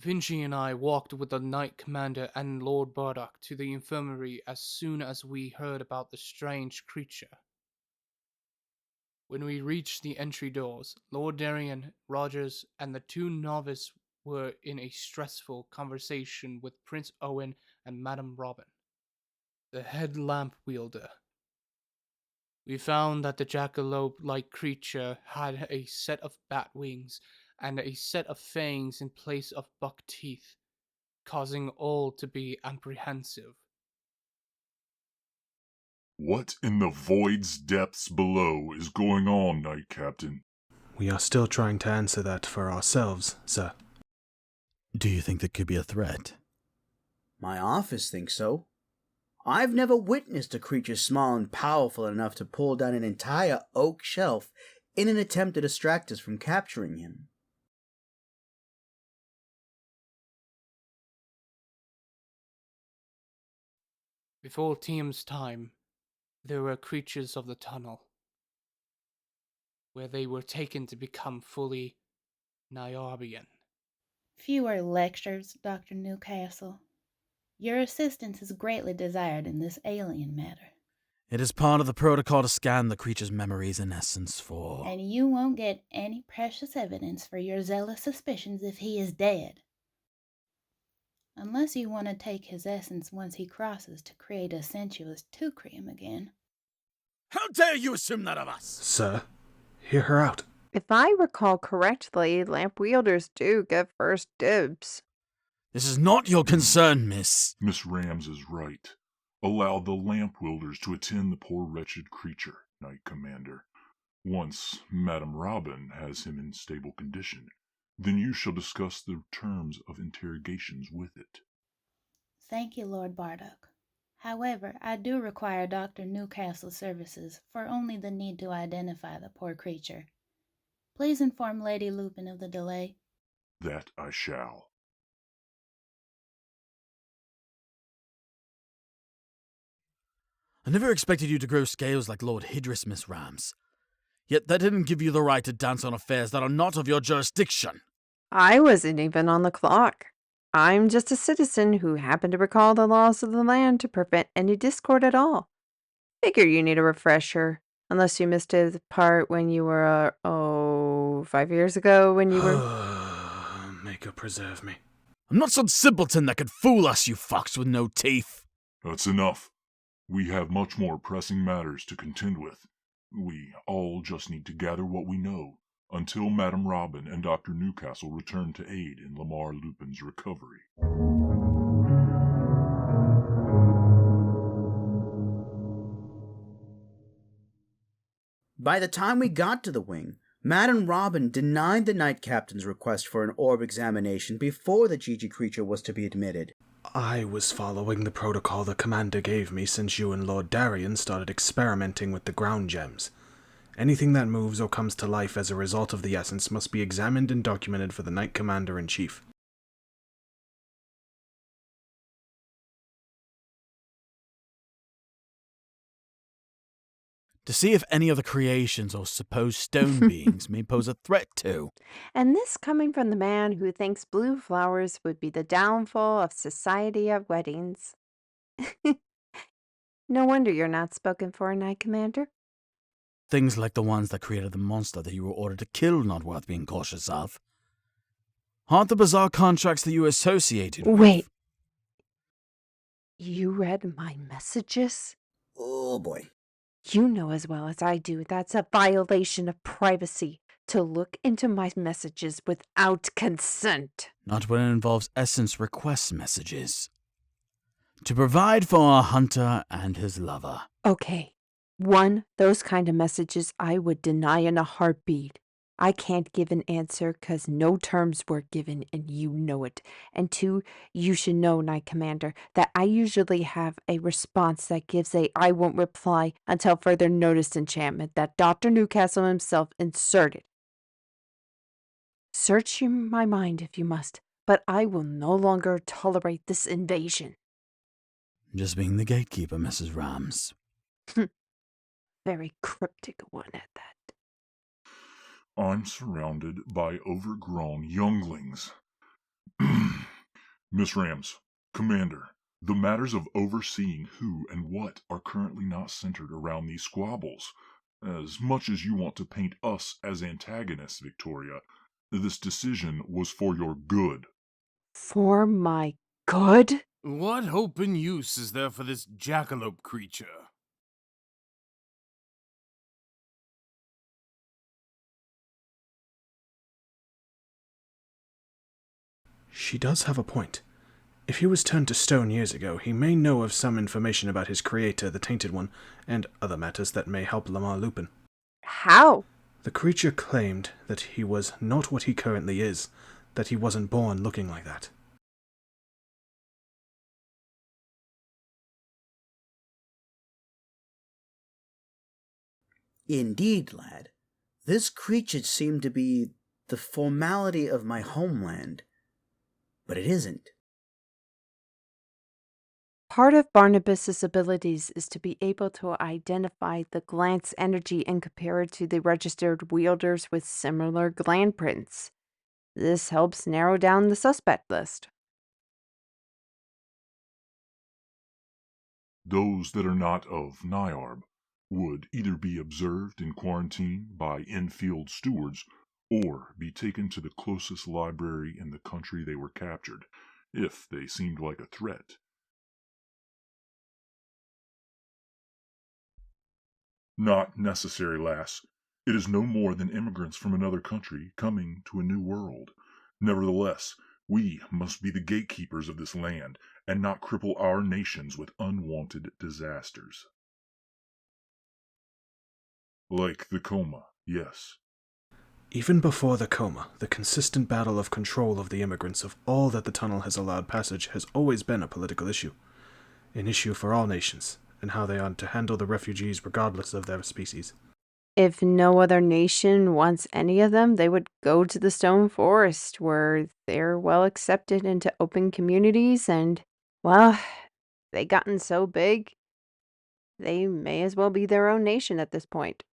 Vinchi and I walked with the Knight Commander and Lord Bardock to the infirmary as soon as we heard about the strange creature. When we reached the entry doors, Lord Darien, Rogers, and the two novices were in a stressful conversation with Prince Owen and Madame Robin, the head lamp wielder. We found that the jackalope-like creature had a set of bat wings and a set of fangs in place of buck teeth, causing all to be apprehensive. What in the void's depths below is going on, Knight Captain? We are still trying to answer that for ourselves, sir. Do you think there could be a threat? My office thinks so. I've never witnessed a creature small and powerful enough to pull down an entire oak shelf in an attempt to distract us from capturing him. Before Tiam's time, there were creatures of the tunnel, where they were taken to become fully Nyarbian. Fewer lectures, Dr. Newcastle. Your assistance is greatly desired in this alien matter. It is part of the protocol to scan the creature's memories in essence for... And you won't get any precious evidence for your zealous suspicions if he is dead. Unless you want to take his essence once he crosses to create a sensuous tucrium again. How dare you assume that of us? Sir, hear her out. If I recall correctly, lamp wielders do get first dibs. This is not your concern, miss. Miss Rams is right. Allow the lamp wielders to attend the poor wretched creature, Knight Commander. Once Madame Robin has him in stable condition, then you shall discuss the terms of interrogations with it. Thank you, Lord Bardock. However, I do require Dr. Newcastle's services for only the need to identify the poor creature. Please inform Lady Lupin of the delay. That I shall. I never expected you to grow scales like Lord Hydrus, Miss Rams. Yet that didn't give you the right to dance on affairs that are not of your jurisdiction. I wasn't even on the clock. I'm just a citizen who happened to recall the laws of the land to prevent any discord at all. Figure you need a refresher, unless you missed the part when you were, 5 years ago when you were... May God preserve me. I'm not some simpleton that could fool us, you fox with no teeth. That's enough. We have much more pressing matters to contend with. We all just need to gather what we know until Madame Robin and Dr. Newcastle return to aid in Lamar Lupin's recovery. By the time we got to the wing, Madame Robin denied the Knight Captain's request for an orb examination before the Gigi creature was to be admitted. I was following the protocol the commander gave me since you and Lord Darien started experimenting with the ground gems. Anything that moves or comes to life as a result of the essence must be examined and documented for the Knight Commander-in-Chief. To see if any of the creations or supposed stone beings may pose a threat to. And this coming from the man who thinks blue flowers would be the downfall of society at weddings. No wonder you're not spoken for, Knight Commander. Things like the ones that created the monster that you were ordered to kill not worth being cautious of. Aren't the bizarre contracts that you associated with? Wait. You read my messages? Oh boy. You know as well as I do that's a violation of privacy to look into my messages without consent. Not when it involves essence request messages. To provide for a hunter and his lover. Okay. One, those kind of messages I would deny in a heartbeat. I can't give an answer because no terms were given and you know it. And two, you should know, Knight Commander, that I usually have a response that gives a I won't reply until further notice enchantment that Dr. Newcastle himself inserted. Search my mind if you must, but I will no longer tolerate this invasion. Just being the gatekeeper, Mrs. Rams. Very cryptic one at that. I'm surrounded by overgrown younglings. Miss Rams, Commander, the matters of overseeing who and what are currently not centered around these squabbles. As much as you want to paint us as antagonists, Victoria, this decision was for your good. For my good? What hope and use is there for this jackalope creature? She does have a point. If he was turned to stone years ago, he may know of some information about his creator, the Tainted One, and other matters that may help Lamar Lupin. How? The creature claimed that he was not what he currently is, that he wasn't born looking like that. Indeed, lad. This creature seemed to be the formality of my homeland, but it isn't. Part of Barnabas's abilities is to be able to identify the glance energy and compare it to the registered wielders with similar gland prints. This helps narrow down the suspect list. Those that are not of Nyarb would either be observed in quarantine by in-field stewards or be taken to the closest library in the country they were captured, if they seemed like a threat. Not necessary, lass. It is no more than immigrants from another country coming to a new world. Nevertheless, we must be the gatekeepers of this land, and not cripple our nations with unwanted disasters. Like the coma, yes. Even before the coma, the consistent battle of control of the immigrants of all that the tunnel has allowed passage has always been a political issue. An issue for all nations, and how they ought to handle the refugees regardless of their species. If no other nation wants any of them, they would go to the Stone Forest, where they're well accepted into open communities, and, well, they gotten so big, they may as well be their own nation at this point.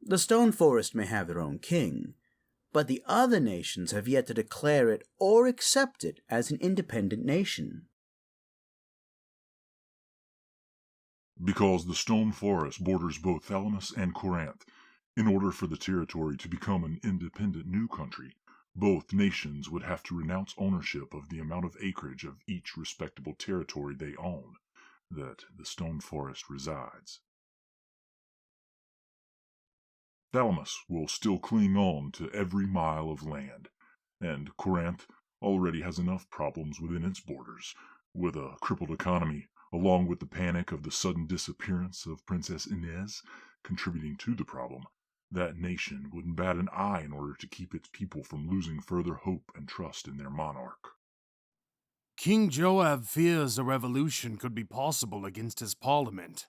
The Stone Forest may have their own king, but the other nations have yet to declare it or accept it as an independent nation. Because the Stone Forest borders both Thalamus and Corinth. In order for the territory to become an independent new country, both nations would have to renounce ownership of the amount of acreage of each respectable territory they own, that the Stone Forest resides. Thalamus will still cling on to every mile of land, and Corinth already has enough problems within its borders, with a crippled economy, along with the panic of the sudden disappearance of Princess Inez contributing to the problem. That nation wouldn't bat an eye in order to keep its people from losing further hope and trust in their monarch. King Joab fears a revolution could be possible against his parliament.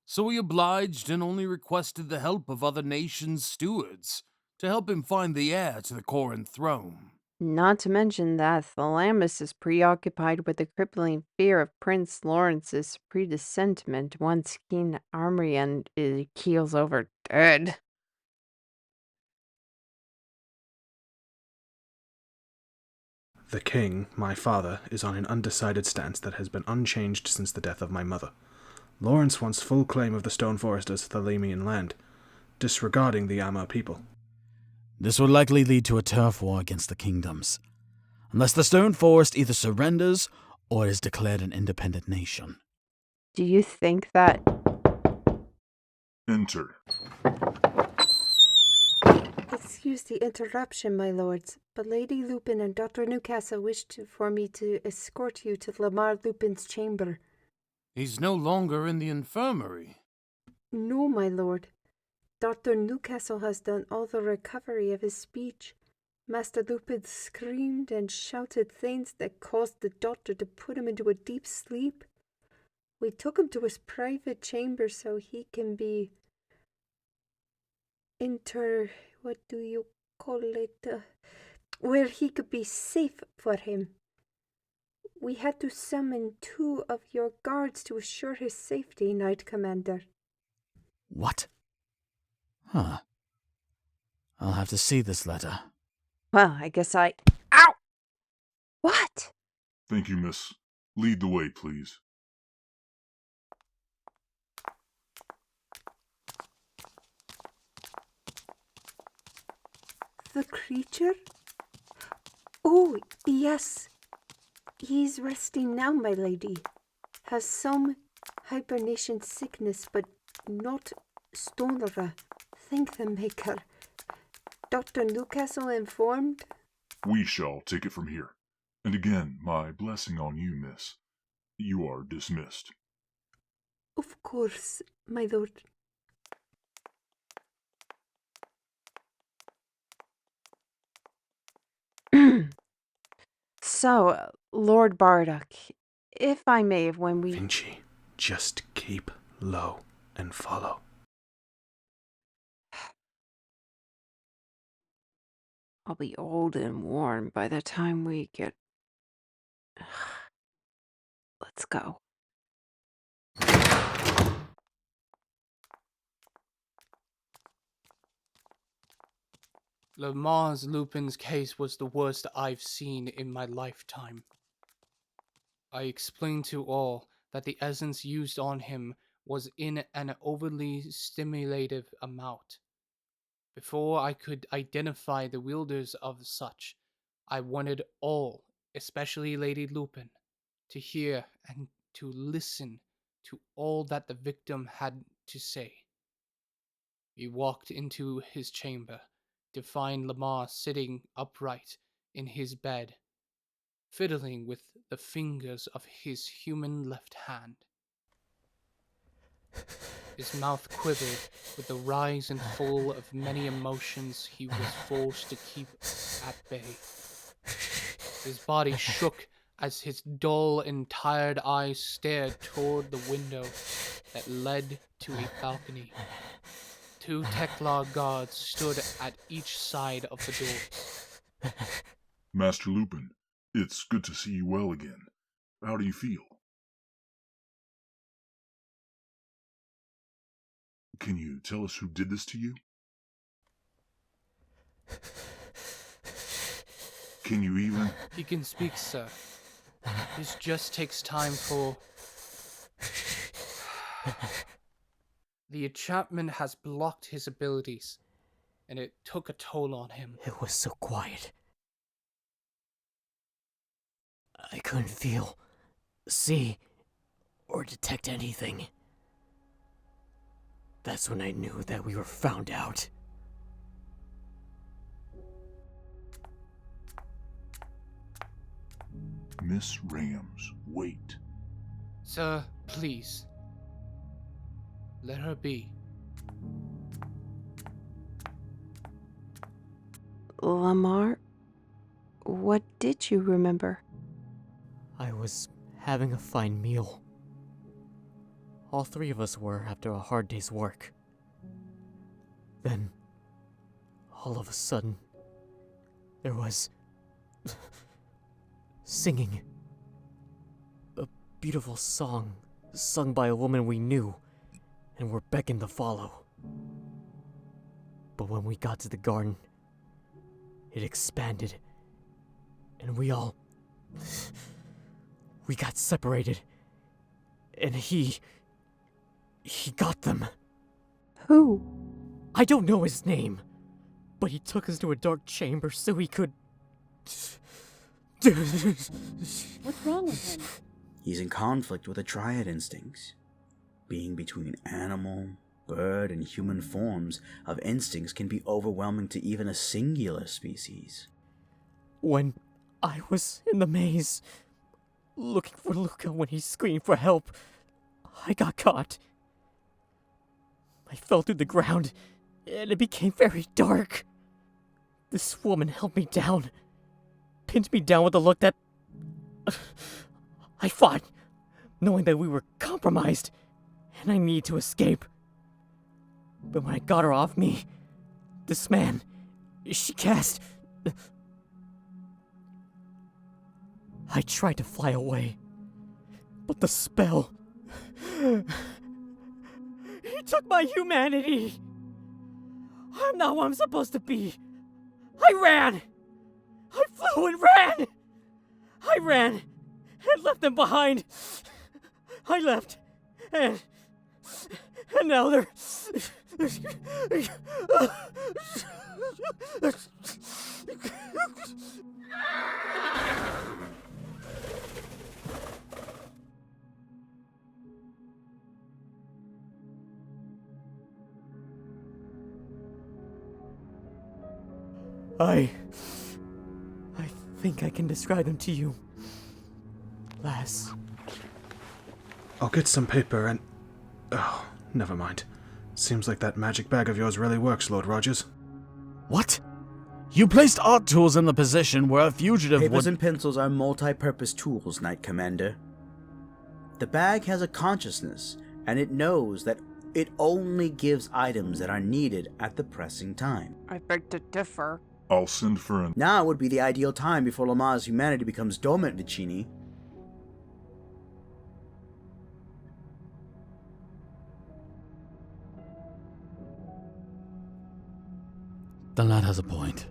So he obliged and only requested the help of other nations' stewards to help him find the heir to the Corinth throne. Not to mention that Thalamus is preoccupied with the crippling fear of Prince Lawrence's presentiment once King Armorian keels over dead. The king, my father, is on an undecided stance that has been unchanged since the death of my mother. Lawrence wants full claim of the Stone Forest as Thalamian land, disregarding the Amma people. This would likely lead to a turf war against the kingdoms, unless the Stone Forest either surrenders or is declared an independent nation. Do you think that... Enter. Excuse the interruption, my lords, but Lady Lupin and Dr. Newcastle wished for me to escort you to Lamar Lupin's chamber. He's no longer in the infirmary. No, my lord. Dr. Newcastle has done all the recovery of his speech. Master Lupin screamed and shouted things that caused the doctor to put him into a deep sleep. We took him to his private chamber so he can be what do you call it? Where he could be safe for him. We had to summon 2 of your guards to assure his safety, Knight Commander. What? Huh. I'll have to see this letter. Well, I guess I... Ow! What? Thank you, miss. Lead the way, please. The creature? Oh, yes. He's resting now, my lady. Has some hibernation sickness, but not stonera. Thank the Maker. Dr. Newcastle informed? We shall take it from here. And again, my blessing on you, miss. You are dismissed. Of course, my lord. So, Lord Bardock, if I may, when we... Vinchi, just keep low and follow. I'll be old and worn by the time we get... Let's go. Lamar Lupin's case was the worst I've seen in my lifetime. I explained to all that the essence used on him was in an overly stimulative amount. Before I could identify the wielders of such, I wanted all, especially Lady Lupin, to hear and to listen to all that the victim had to say. We walked into his chamber to find Lamar sitting upright in his bed, fiddling with the fingers of his human left hand. His mouth quivered with the rise and fall of many emotions he was forced to keep at bay. His body shook as his dull and tired eyes stared toward the window that led to a balcony. 2 Tekla guards stood at each side of the door. Master Lupin, it's good to see you well again. How do you feel? Can you tell us who did this to you? Can you even... He can speak, sir. This just takes time for... The enchantment has blocked his abilities, and it took a toll on him. It was so quiet. I couldn't feel, see, or detect anything. That's when I knew that we were found out. Miss Rams, wait. Sir, please. Let her be. Lamar, what did you remember? I was having a fine meal. All 3 of us were after a hard day's work. Then, all of a sudden, there was... singing. A beautiful song sung by a woman we knew and were beckoned to follow. But when we got to the garden, it expanded, and we got separated, and he got them. Who? I don't know his name, but he took us to a dark chamber so he could... What's wrong with him? He's in conflict with the triad instincts. Being between animal, bird, and human forms of instincts can be overwhelming to even a singular species. When I was in the maze, looking for Luca when he screamed for help, I got caught. I fell through the ground, and it became very dark. This woman held me down, pinned me down with a look that... I fought, knowing that we were compromised, and I needed to escape. But when I got her off me, this man, she cast... I tried to fly away, but the spell... He took my humanity. I'm not what I'm supposed to be. I ran. I flew and ran! I ran and left them behind. I left and now they're... I think I can describe them to you, lass. I'll get some paper and... Oh, never mind. Seems like that magic bag of yours really works, Lord Rogers. What? You placed art tools in the position where a fugitive Papers would... and pencils are multi-purpose tools, Knight Commander. The bag has a consciousness, and it knows that it only gives items that are needed at the pressing time. I beg to differ. I'll send for an... Now would be the ideal time before Lamar's humanity becomes dormant, Vicini. The lad has a point.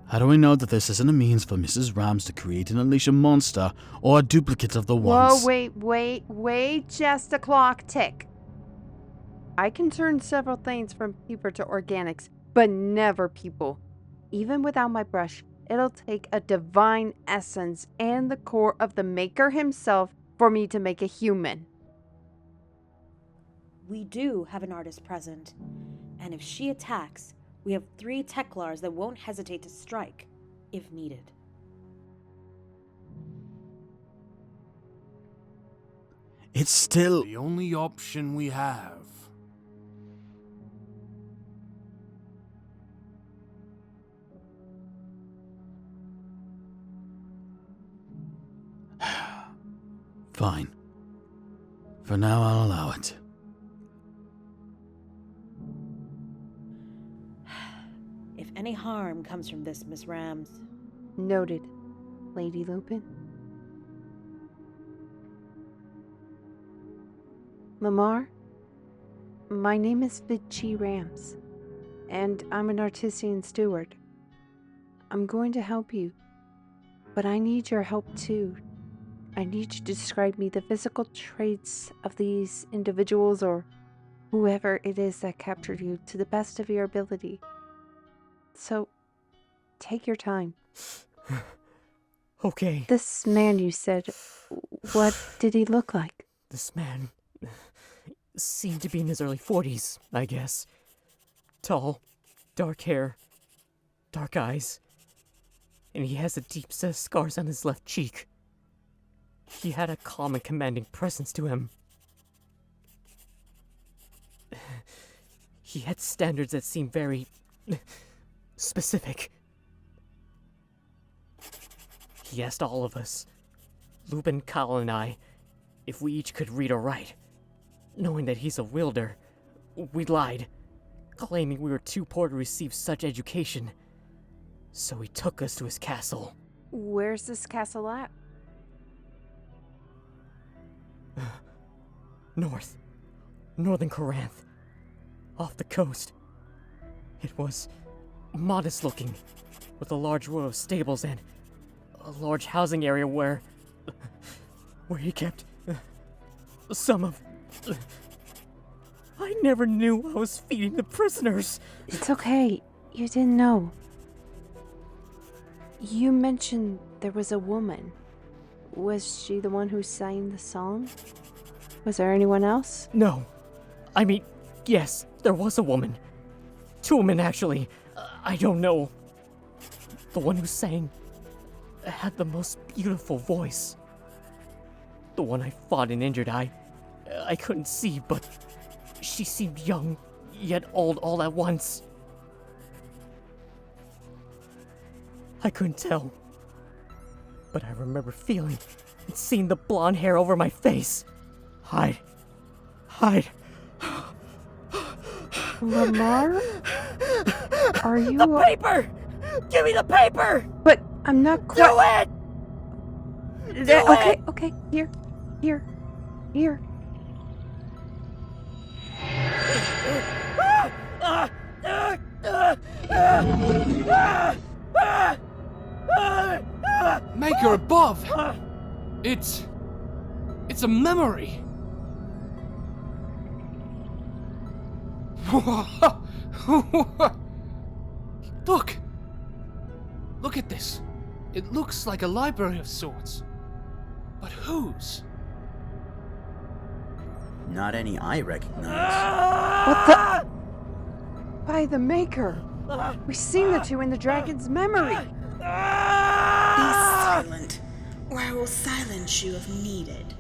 How do we know that this isn't a means for Mrs. Rams to create and unleash a monster or a duplicate of the ones? Whoa, wait, just a clock tick. I can turn several things from paper to organics, but never people. Even without my brush, it'll take a divine essence and the core of the maker himself for me to make a human. We do have an artist present, and if she attacks, we have 3 Teklars that won't hesitate to strike, if needed. It's still... The only option we have. Fine. For now, I'll allow it. If any harm comes from this, Miss Rams... Noted, Lady Lupin. Lamar, my name is Vinchi Rams, and I'm an Artisan Steward. I'm going to help you, but I need your help too. I need you to describe me the physical traits of these individuals or whoever it is that captured you to the best of your ability. So, take your time. Okay. This man you said, what did he look like? This man seemed to be in his early 40s, I guess. Tall, dark hair, dark eyes, and he has a deep set of scars on his left cheek. He had a calm and commanding presence to him. He had standards that seemed very specific. He asked all of us, Lupin, Kyle, and I, if we each could read or write. Knowing that he's a wielder, we lied, claiming we were too poor to receive such education. So he took us to his castle. Where's this castle at? Northern Corinth, off the coast. It was modest looking, with a large row of stables and a large housing area where he kept some of... I never knew I was feeding the prisoners. It's okay. You didn't know. You mentioned there was a woman. Was she the one who sang the song? Was there anyone else? No. I mean, yes, there was a woman. 2 women, actually. I don't know. The one who sang had the most beautiful voice. The one I fought and injured, I couldn't see, but she seemed young, yet old all at once. I couldn't tell, but I remember feeling and seeing the blonde hair over my face. Hide. Lamar? Are you... The paper! Give me the paper! But I'm not quite... Do it! Okay. Here. maker above! It's a memory! Look! Look at this. It looks like a library of sorts. But whose? Not any I recognize. What the? By the Maker. We've seen the two in the dragon's memory. Be silent, or I will silence you if needed.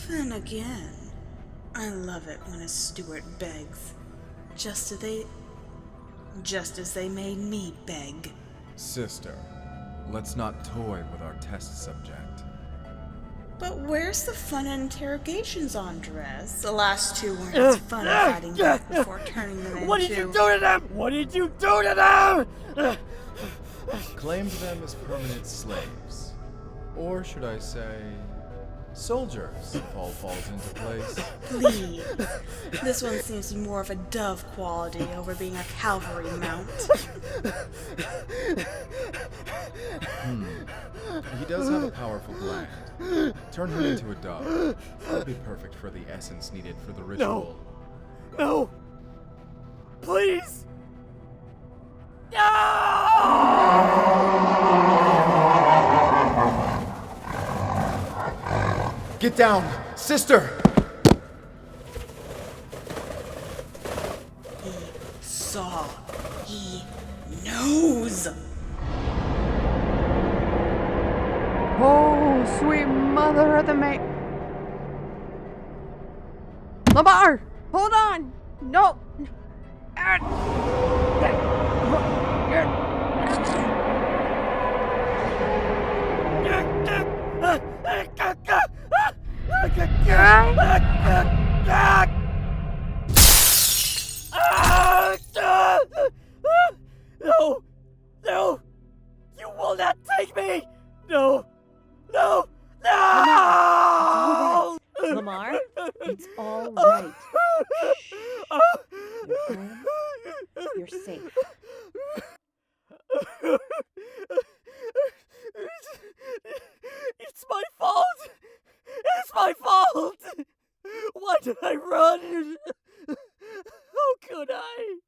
Then again, I love it when a steward begs, just as they made me beg. Sister, let's not toy with our test subject. But where's the fun interrogations, Andres? The last two weren't as fun fighting back before turning them into... What did you do to them? What did you do to them? Claimed them as permanent slaves. Or should I say, soldiers, if all falls into place. Please. This one seems to be more of a dove quality over being a cavalry mount. He does have a powerful gland. Turn him into a dove. That'll be perfect for the essence needed for the ritual. No! Please! No! Get down! Sister! He saw. He knows. Oh, sweet mother of the Lamar! Hold on! No! No! No! You will not take me! No! No! No! Lamar, it's all right. Shh. You're home. You're safe. It's my fault! It's my fault! Why did I run? How could I?